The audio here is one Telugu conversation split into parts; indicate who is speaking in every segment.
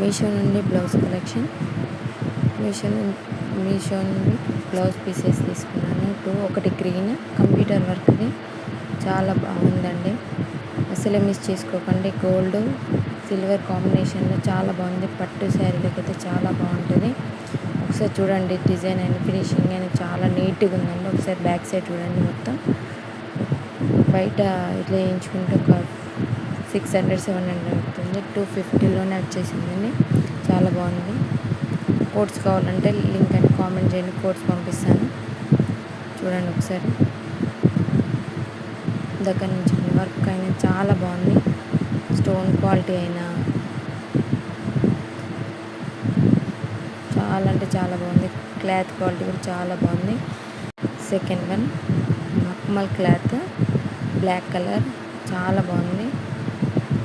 Speaker 1: మీషో నుండి బ్లౌజ్ కలెక్షన్. మీషో నుండి బ్లౌజ్ పీసెస్ తీసుకున్నాను. ఒకటి గ్రీన్ కంప్యూటర్ వర్క్ది చాలా బాగుందండి. అసలే మిస్ చేసుకోకండి. గోల్డ్ సిల్వర్ కాంబినేషన్లో చాలా బాగుంది. పట్టు శారీలకు అయితే చాలా బాగుంటుంది. ఒకసారి చూడండి, డిజైన్ అయిన ఫినిషింగ్ అయినా చాలా నీట్గా ఉందండి. ఒకసారి బ్యాక్ సైడ్ చూడండి. మొత్తం బయట ఇట్లా వేయించుకుంటే ఒక 600-700 అవుతుంది. 250లోనే వచ్చేసిందండి. చాలా బాగుంది. కోడ్స్ కావాలంటే లింక్ అని కామెంట్ చేయండి, కోడ్స్ పంపిస్తాను. చూడండి ఒకసారి దగ్గర నుంచి. వర్క్ అయినా చాలా బాగుంది. స్టోన్ క్వాలిటీ అయినా చాలా అంటే చాలా బాగుంది. క్లాత్ క్వాలిటీ కూడా చాలా బాగుంది. సెకండ్ వన్ మక్మల్ క్లాత్, బ్లాక్ కలర్, చాలా బాగుంది.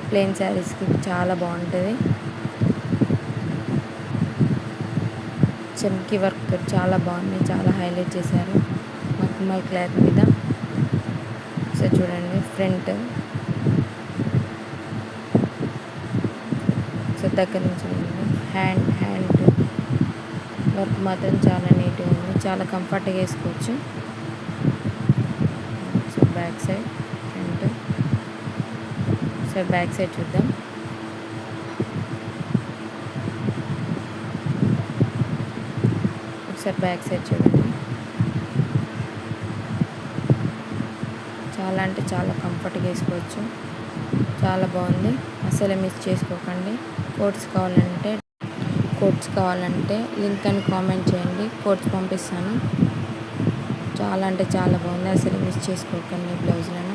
Speaker 1: ప్లెయిన్ శారీస్కి చాలా బాగుంటుంది. చమ్కీ వర్క్ చాలా బాగుంది. చాలా హైలైట్ చేశారు మక్మల్ క్లాత్ మీద. సో చూడండి ఫ్రంట్. సో దగ్గర నుంచి హ్యాండ్ వర్క్ మాత్రం చాలా నీట్గా ఉంది. చాలా కంఫర్ట్గా వేసుకోవచ్చు. So back side, front. So back side చూద్దాం. ఒకసారి బ్యాక్ సైడ్ చూడండి. చాలా అంటే చాలా కంఫర్ట్గా వేసుకోవచ్చు. చాలా బాగుంది. అసలు మిస్ చేసుకోకండి. కోడ్స్ కావాలంటే లింక్ అని కామెంట్ చేయండి, కోడ్స్ పంపిస్తాను. చాలా అంటే చాలా బాగుంది. అసలు మిస్ చేసుకోకండి బ్లౌజ్లను.